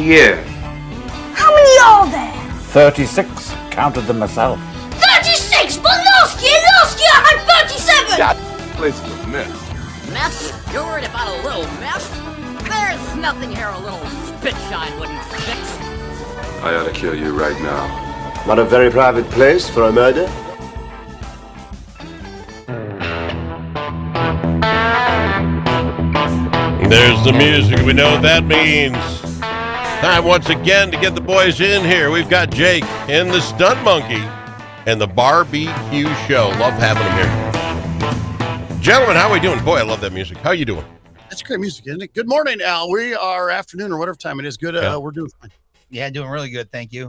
years. How many are there? 36. Counted them myself. 36! But last year I had 37! That place is a mess. Meth? You're worried about a little meth? There's nothing here a little spit shine wouldn't fix. I ought to kill you right now. Not a very private place for a murder. There's the music. We know what that means. Time once again to get the boys in here. We've got Jake and the Stunt Monkey and the Barbecue Show. Love having them here. Gentlemen, how are we doing? Boy, I love that music. How are you doing? That's great music, isn't it? Good morning, Al. We are afternoon or whatever time it is. Good. Yeah. We're doing fine. Yeah, doing really good. Thank you.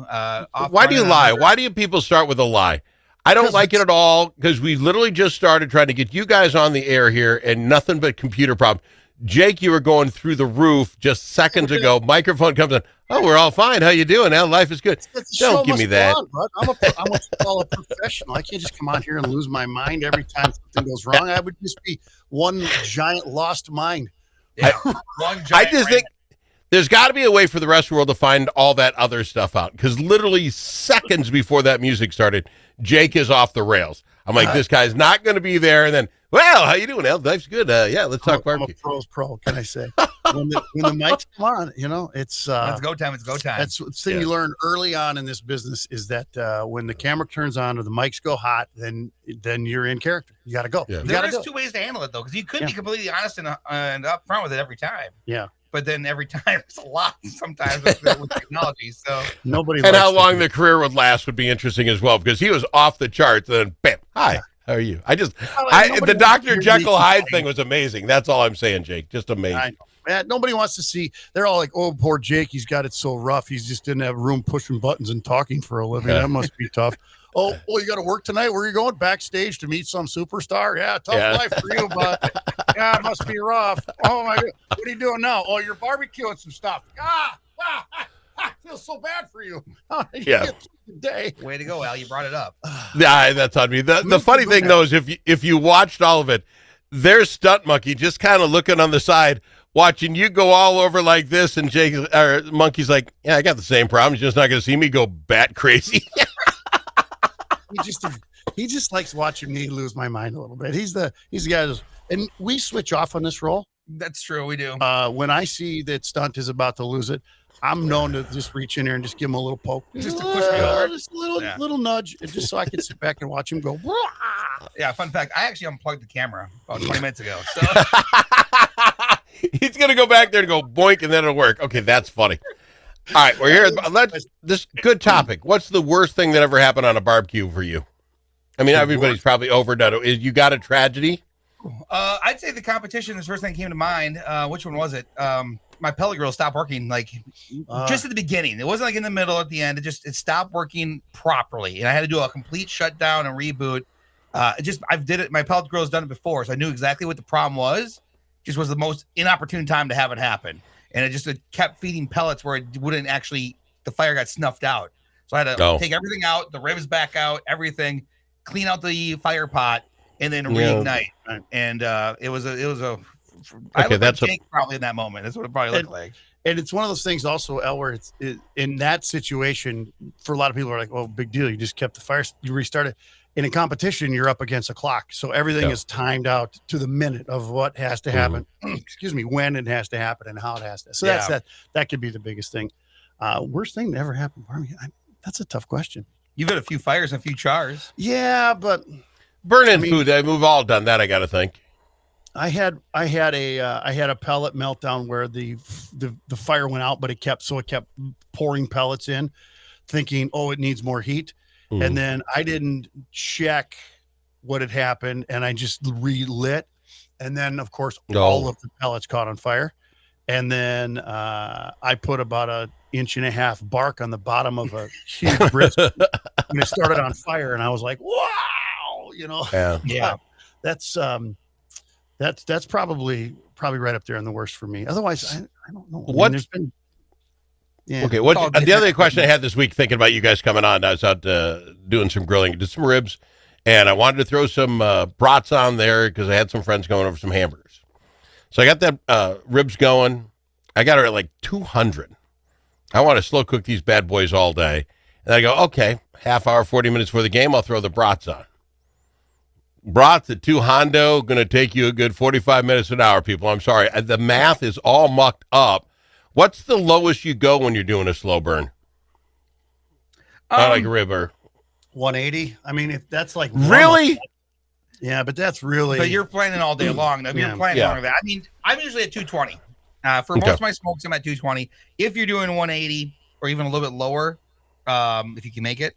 Why do you lie? Why do you people start with a lie? I don't like it at all because we literally just started trying to get you guys on the air here and nothing but computer problems. Jake, you were going through the roof just seconds ago. Microphone comes in. Oh, we're all fine. How you doing? Al, life is good. Don't give me that. I'm what you call a professional. I can't just come on here and lose my mind every time something goes wrong. I would just be one giant lost mind. Yeah, I just think there's got to be a way for the rest of the world to find all that other stuff out because literally seconds before that music started, Jake is off the rails. I'm like, this guy's not going to be there. And then, well, how you doing, Al? Life's good. Yeah, let's talk barbecue. I'm a pro's pro, can I say? when the mics come on, it's it's go time. It's go time. That's the thing you learn early on in this business is that when the camera turns on or the mics go hot, then you're in character. You got to go. Yeah. There is two ways to handle it, though, because you could be completely honest and upfront with it every time. Yeah. But then every time it's a lot sometimes with technology. So nobody. And how long the career would last would be interesting as well because he was off the charts. And then, bam, hi, how are you? The Dr. Jekyll Hyde thing was amazing. That's all I'm saying, Jake. Just amazing. I know. Man, nobody wants to see. They're all like, "Oh, poor Jake. He's got it so rough. He's just didn't have room pushing buttons and talking for a living. That must be tough." Oh, you got to work tonight? Where are you going? Backstage to meet some superstar? Yeah, tough life for you, but yeah, it must be rough. Oh my God, what are you doing now? Oh, you're barbecuing some stuff. I feel so bad for you. Day. Way to go, Al. You brought it up. Yeah, that's on me. The funny thing though is if you watched all of it, there's Stunt Monkey just kind of looking on the side, watching you go all over like this, and Monkey's like, yeah, I got the same problem. He's just not going to see me go bat crazy. He just likes watching me lose my mind a little bit. He's the guy and we switch off on this role. That's true. We do. When I see that Stunt is about to lose it, I'm known to just reach in there and just give him a little poke, just to push me over, just a little nudge, just so I can sit back and watch him go. Yeah. Fun fact: I actually unplugged the camera about 20 minutes ago. So he's gonna go back there and go boink, and then it'll work. Okay, that's funny. All right, we're here. This good topic. What's the worst thing that ever happened on a barbecue for you? I mean, everybody's probably overdone it. You got a tragedy? I'd say the competition. The first thing that came to mind. Which one was it? My pellet grill stopped working just at the beginning. It wasn't like in the middle at the end. It stopped working properly, and I had to do a complete shutdown and reboot. I've did it. My pellet grill's done it before, so I knew exactly what the problem was. Just was the most inopportune time to have it happen. And it kept feeding pellets where it wouldn't actually, the fire got snuffed out. So I had to take everything out, the ribs back out, everything, clean out the fire pot, and then reignite. And it was a that's Jake probably in that moment. That's what it probably looked like. And it's one of those things also, El, where it's in that situation, for a lot of people are like, oh, big deal. You just kept the fire, you restarted. In a competition, you're up against a clock. So everything is timed out to the minute of what has to happen. Excuse me, when it has to happen and how it has to. So that could be the biggest thing. Worst thing that ever happened for me. That's a tough question. You've had a few fires and a few chars. Yeah, but burning food. We've all done that. I got to think. I had a pellet meltdown where the fire went out, but it kept pouring pellets in, thinking, oh, it needs more heat. And then I didn't check what had happened, and I just relit. And then, of course, all of the pellets caught on fire. And then I put about 1.5 inches bark on the bottom of a huge brisket, and it started on fire. And I was like, "Wow!" Yeah. That's probably right up there in the worst for me. Otherwise, I don't know. There's been. Yeah. Okay. The other question I had this week, thinking about you guys coming on, I was out doing some grilling, did some ribs, and I wanted to throw some brats on there because I had some friends going over some hamburgers. So I got that ribs going. I got her at like 200, I want to slow cook these bad boys all day. And I go, okay, half hour, 40 minutes for the game, I'll throw the brats on. Brats at 2 Hondo, going to take you a good 45 minutes an hour, people. I'm sorry. The math is all mucked up. What's the lowest you go when you're doing a slow burn? Not like a river. 180. I mean, if that's like Really? Yeah, but that's really. But you're planning all day long. If you're planning longer than that, I mean, I'm usually at 220. For most of my smokes, I'm at 220. If you're doing 180 or even a little bit lower, if you can make it,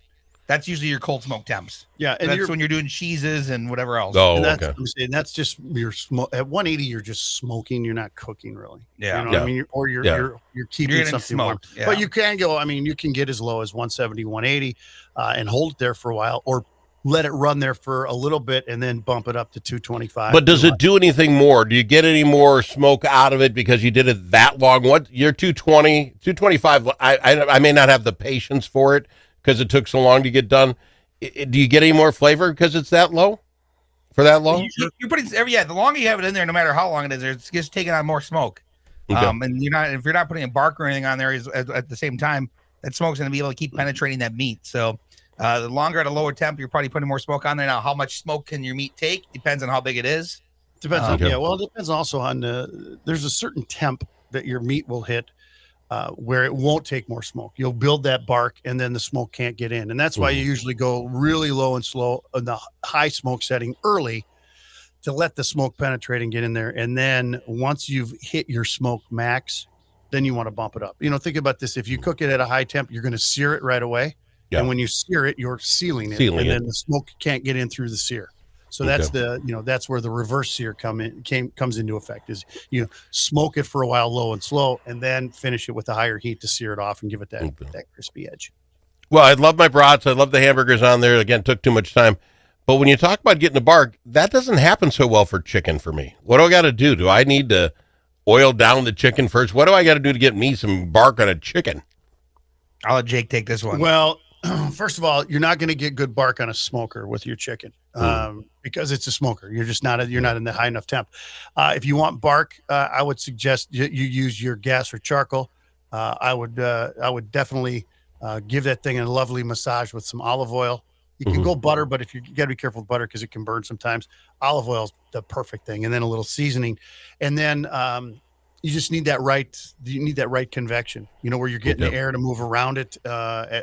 that's usually your cold smoke temps. Yeah, and that's when you're doing cheeses and whatever else. Oh, and that's, okay. I'm saying, that's just your smoke. At 180, you're just smoking. You're not cooking really. Yeah, you know what I mean. You're keeping something warm. Yeah. But you can go. I mean, you can get as low as 170, 180, and hold it there for a while, or let it run there for a little bit and then bump it up to 225. But does it do anything more? Do you get any more smoke out of it because you did it that long? What, you're 220, 225. I may not have the patience for it because it took so long to get done. Do you get any more flavor because it's that low? For that long? You're putting the longer you have it in there, no matter how long it is, it's just taking on more smoke. Okay. And if you're not putting a bark or anything on there at the same time, that smoke's going to be able to keep penetrating that meat. So the longer at a lower temp, you're probably putting more smoke on there. Now, how much smoke can your meat take? Depends on how big it is. Depends on well, it depends also on there's a certain temp that your meat will hit where it won't take more smoke. You'll build that bark and then the smoke can't get in. And that's why you usually go really low and slow in the high smoke setting early to let the smoke penetrate and get in there. And then once you've hit your smoke max, then you want to bump it up. Think about this. If you cook it at a high temp, you're going to sear it right away. Yeah. And when you sear it, you're sealing it. Then the smoke can't get in through the sear. So that's that's where the reverse sear comes into effect is, smoke it for a while low and slow and then finish it with a higher heat to sear it off and give it that crispy edge. Well, I love my brats. I love the hamburgers on there. Again, took too much time. But when you talk about getting the bark, that doesn't happen so well for chicken for me. What do I got to do? Do I need to oil down the chicken first? What do I got to do to get me some bark on a chicken? I'll let Jake take this one. Well, first of all, you're not going to get good bark on a smoker with your chicken because it's a smoker. You're just not in the high enough temp. If you want bark, I would suggest you use your gas or charcoal. I would definitely give that thing a lovely massage with some olive oil. You can go butter, but you got to be careful with butter because it can burn sometimes. Olive oil is the perfect thing, and then a little seasoning, and then you just need that right. You need that right convection, where you're getting the air to move around it,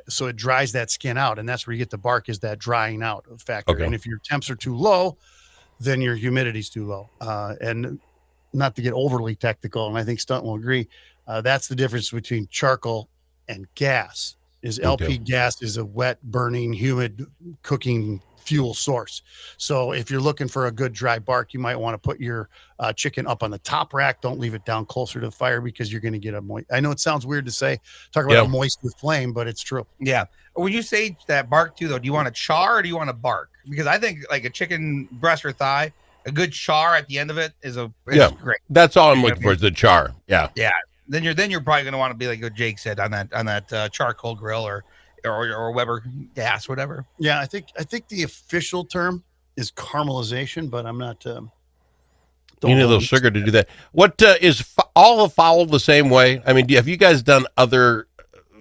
so it dries that skin out, and that's where you get the bark is that drying out factor. Okay. And if your temps are too low, then your humidity's too low. And not to get overly technical, and I think Stunt will agree, that's the difference between charcoal and gas. LP gas is a wet, burning, humid cooking fuel source. So if you're looking for a good dry bark, you might want to put your chicken up on the top rack. Don't leave it down closer to the fire because you're going to get a moist. I know it sounds weird to say, talk about a moist with flame, but it's true. Yeah. When you say that bark too, though, do you want a char or do you want a bark? Because I think like a chicken breast or thigh, a good char at the end of it is great. That's all I'm looking for is the char. Yeah. Yeah. Then you're probably going to want to be like what Jake said on that charcoal grill or Weber gas, whatever. Yeah, I think the official term is caramelization, but I'm not. You need a little sugar to do that. What is all the fowl the same way? I mean, have you guys done other?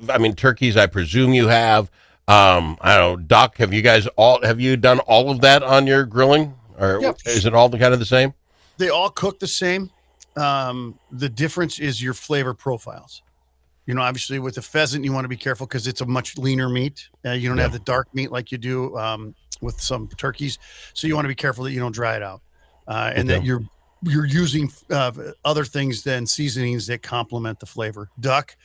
I mean, turkeys. I presume you have. I don't know, duck. Have you done all of that on your grilling, or is it all kind of the same? They all cook the same. The difference is your flavor profiles. Obviously with the pheasant, you want to be careful because it's a much leaner meat. You don't have the dark meat like you do with some turkeys. So you want to be careful that you don't dry it out. And that you're using other things than seasonings that complement the flavor. Duck,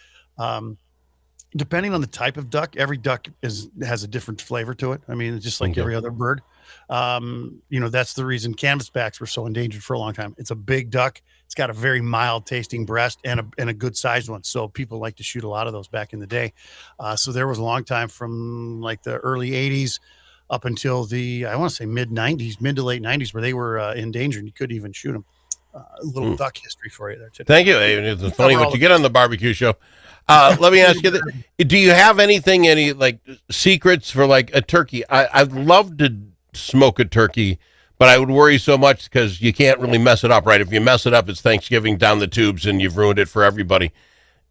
depending on the type of duck, every duck has a different flavor to it. I mean, it's just like every other bird. That's the reason canvasbacks were so endangered for a long time. It's a big duck. It's got a very mild tasting breast and a good sized one. So people like to shoot a lot of those back in the day. So there was a long time from like the early 80s up until I want to say mid to late 90s where they were endangered and you couldn't even shoot them. A little duck history for you there today. Thank you. It's funny what you get on the barbecue show. Let me ask you, do you have any like secrets for like a turkey? I'd love to smoke a turkey, but I would worry so much because you can't really mess it up, right? If you mess it up, it's Thanksgiving down the tubes and you've ruined it for everybody.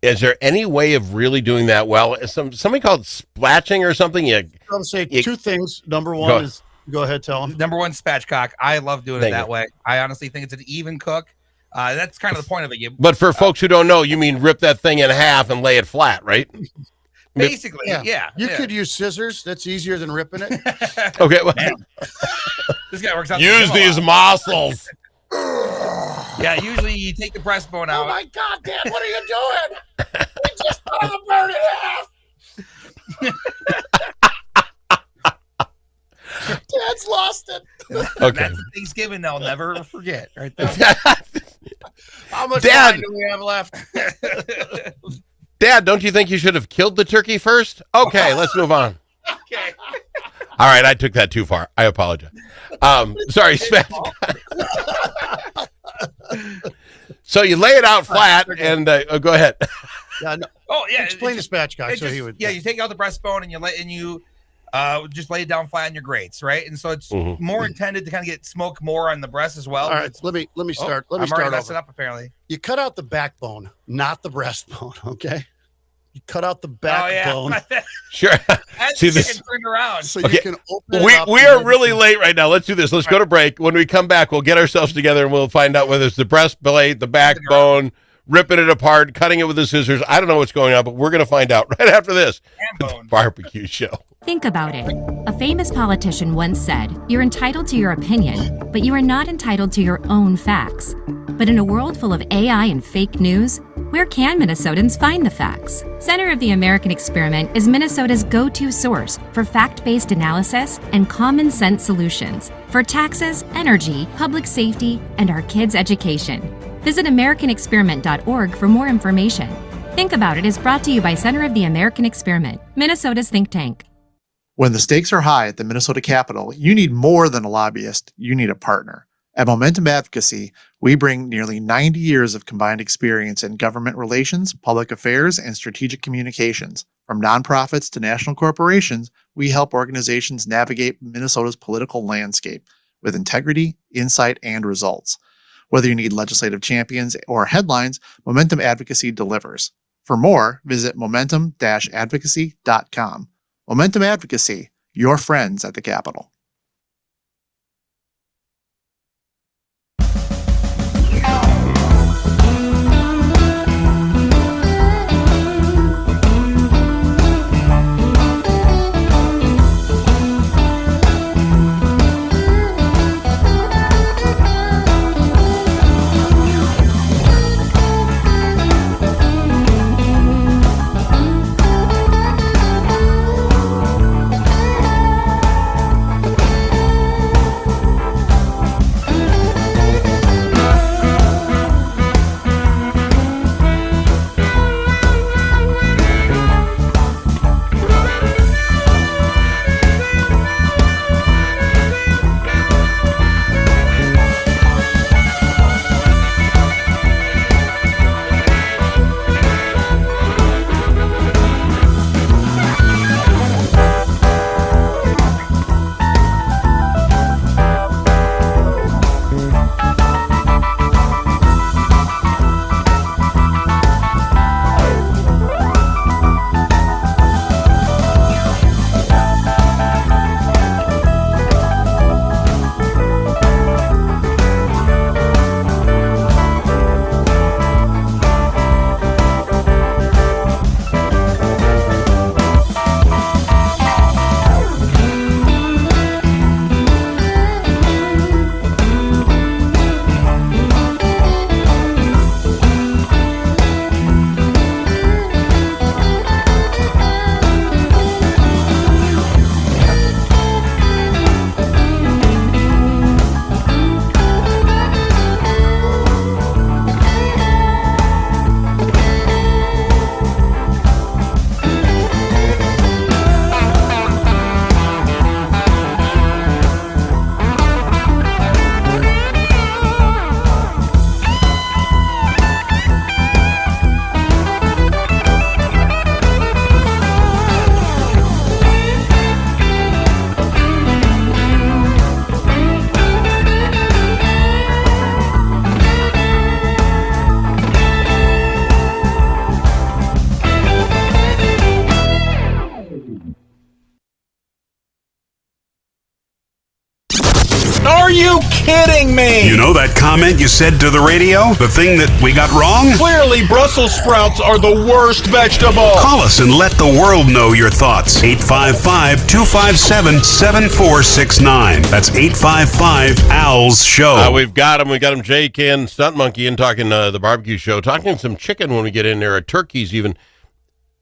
Is there any way of really doing that well? Something called splatching or something? I'll say two things. Number one is, go ahead, tell them. Number one, spatchcock. I love doing it that way. I honestly think it's an even cook. That's kind of the point of it. But for folks who don't know, you mean rip that thing in half and lay it flat, right? Basically, yeah. You could use scissors. That's easier than ripping it. Okay. Well, this guy works out. Use these muscles. Yeah, usually you take the breastbone out. Oh my God, Dad, what are you doing? We just cut the bird in half. Dad's lost it. Okay. That's Thanksgiving they'll never forget, right there. How much Dad, time do we have left? Dad, don't you think you should have killed the turkey first? Okay, let's move on. Okay. All right, I took that too far. I apologize. Sorry, So you lay it out flat, and go ahead. Yeah, no. Oh yeah. Explain the spatchcock so he would. Yeah, you take out the breastbone and you just lay it down flat on your grates, right? And so it's more intended to kind of get smoke more on the breast as well. All right, let me start. Let me I'm start already over. messing up apparently. You cut out the backbone, not the breastbone. Okay. You cut out the backbone. Oh, yeah. Sure. See this turned around. So you can open it up. We are really late right now. Let's do this. Let's go to break. When we come back, we'll get ourselves together and we'll find out whether it's the breastplate, the backbone, ripping it apart, cutting it with the scissors. I don't know what's going on, but we're going to find out right after this. Barbecue Show. Think about it. A famous politician once said, "You're entitled to your opinion, but you are not entitled to your own facts." But in a world full of AI and fake news, where can Minnesotans find the facts? Center of the American Experiment is Minnesota's go-to source for fact-based analysis and common sense solutions for taxes, energy, public safety, and our kids' education. Visit AmericanExperiment.org for more information. Think About It is brought to you by Center of the American Experiment, Minnesota's think tank. When the stakes are high at the Minnesota Capitol, you need more than a lobbyist, you need a partner. At Momentum Advocacy, we bring nearly 90 years of combined experience in government relations, public affairs, and strategic communications. From nonprofits to national corporations, we help organizations navigate Minnesota's political landscape with integrity, insight, and results. Whether you need legislative champions or headlines, Momentum Advocacy delivers. For more, visit momentum-advocacy.com. Momentum Advocacy, your friends at the Capitol. Are you kidding me? You know that comment you said to the radio? The thing that we got wrong? Clearly, Brussels sprouts are the worst vegetable. Call us and let the world know your thoughts. 855-257-7469. That's 855-ALS Show. We've got him. We got him, Jake and Stunt Monkey, in talking the barbecue show. Talking some chicken when we get in there, turkeys even.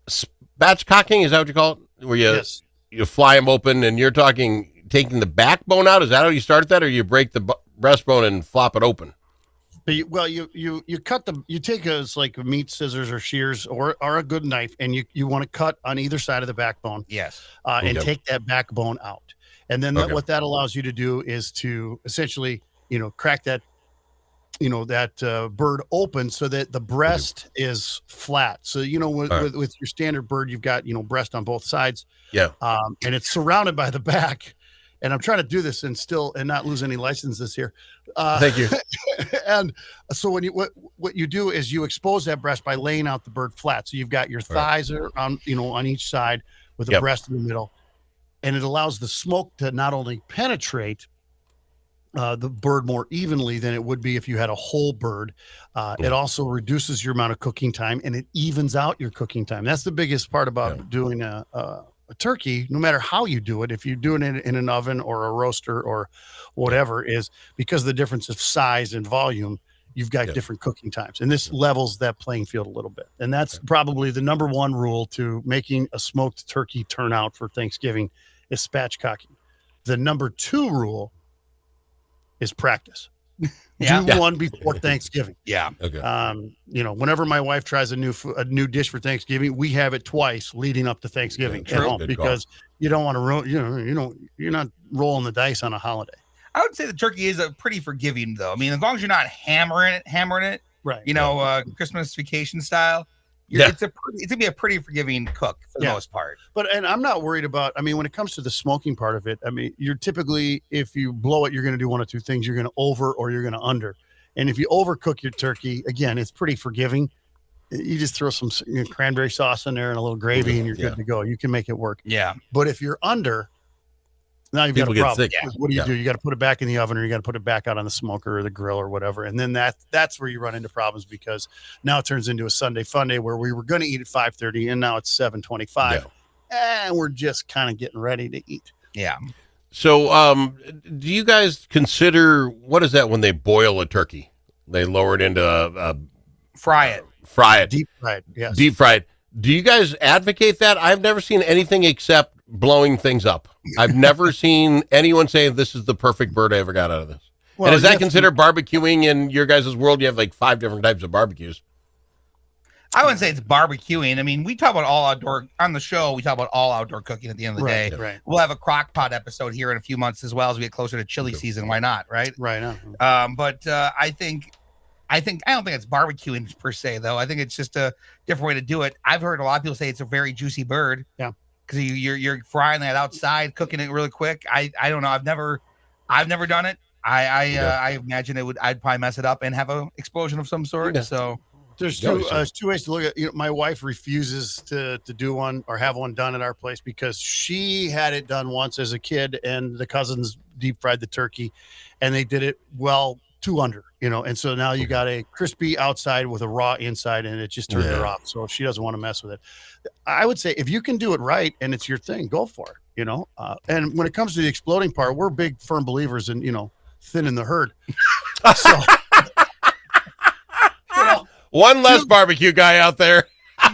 Spatchcocking, is that what you call it? Where you fly them open, and you're talking taking the backbone out? Is that how you start that, or you break the breastbone and flop it open? But you take like meat scissors or shears or a good knife, and you want to cut on either side of the backbone. Yes. And take that backbone out. And then what that allows you to do is to essentially, crack that, that bird open so that the breast is flat. So, with your standard bird, you've got, breast on both sides. Yeah. And it's surrounded by the back. And I'm trying to do this and not lose any licenses here. Thank you. And so what you do is you expose that breast by laying out the bird flat. So you've got your thighs are on each side with the breast in the middle, and it allows the smoke to not only penetrate the bird more evenly than it would be if you had a whole bird. It also reduces your amount of cooking time, and it evens out your cooking time. That's the biggest part about doing a turkey, no matter how you do it, if you're doing it in an oven or a roaster or whatever, is because of the difference of size and volume, you've got different cooking times. And this levels that playing field a little bit. And that's probably the number one rule to making a smoked turkey turn out for Thanksgiving is spatchcocking. The number two rule is practice. Do one before Thanksgiving. Yeah. Okay. Whenever my wife tries a new dish for Thanksgiving, we have it twice leading up to Thanksgiving at home because you don't want to you're not rolling the dice on a holiday. I would say the turkey is a pretty forgiving, though. I mean, as long as you're not hammering it, right? Christmas vacation style. It's gonna be a pretty forgiving cook for the most part. And I'm not worried about. I mean, when it comes to the smoking part of it, I mean, you're typically, if you blow it, you're going to do one of two things: you're going to over or you're going to under. And if you overcook your turkey, again, it's pretty forgiving. You just throw some cranberry sauce in there and a little gravy, and you're good to go. You can make it work. Yeah. But if you're under, now you've got a problem. What do you do? You got to put it back in the oven, or you got to put it back out on the smoker or the grill or whatever. And then that's where you run into problems, because now it turns into a Sunday fun day where we were going to eat at 5:30 and now it's 7:25, and we're just kind of getting ready to eat. Yeah. So, do you guys consider, what is that when they boil a turkey? They lower it into fry it. Deep fried. Yes. Deep fried. Do you guys advocate that? I've never seen anything except blowing things up. I've never seen anyone say this is the perfect bird I ever got out of this. Well, and is that considered barbecuing in your guys' world? You have like 5 different types of barbecues. I wouldn't say it's barbecuing. I mean, we talk about all outdoor on the show. We talk about all outdoor cooking at the end of the day. Right. We'll have a crock pot episode here in a few months as well as we get closer to chili season. Why not? Right. Right. But I don't think it's barbecuing per se, though. I think it's just a different way to do it. I've heard a lot of people say it's a very juicy bird. Yeah. Because you're frying that outside, cooking it really quick. I don't know. I've never done it. I imagine I'd probably mess it up and have an explosion of some sort. Yeah. So there's two ways to look at it. My wife refuses to do one or have one done at our place because she had it done once as a kid, and the cousins deep fried the turkey, and they did it two under, and so now you got a crispy outside with a raw inside, and it just turned her off. So she doesn't want to mess with it. I would say if you can do it right and it's your thing, go for it, and when it comes to the exploding part, we're big firm believers in, thinning the herd. So, one less barbecue guy out there.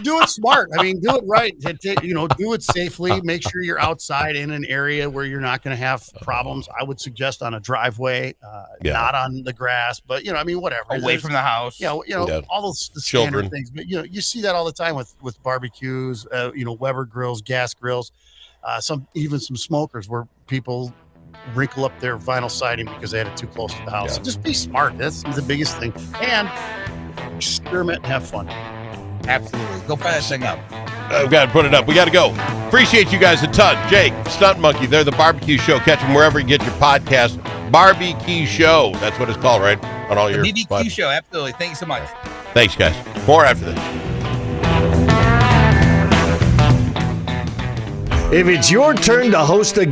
Do it smart. I mean, do it right. Do it safely. Make sure you're outside in an area where you're not going to have problems. I would suggest on a driveway, not on the grass, but whatever. Away from the house. All those standard things. But you see that all the time with barbecues. Weber grills, gas grills, some smokers where people wrinkle up their vinyl siding because they had it too close to the house. Just be smart. That's the biggest thing. And experiment and have fun. Absolutely. Go fire that thing up. I've got to put it up. We got to go. Appreciate you guys a ton. Jake, Stunt Monkey, they're the barbecue show. Catch them wherever you get your podcast. Barbecue Show. That's what it's called, right? On all your BBQ show. Absolutely. Thank you so much. Thanks, guys. More after this. If it's your turn to host a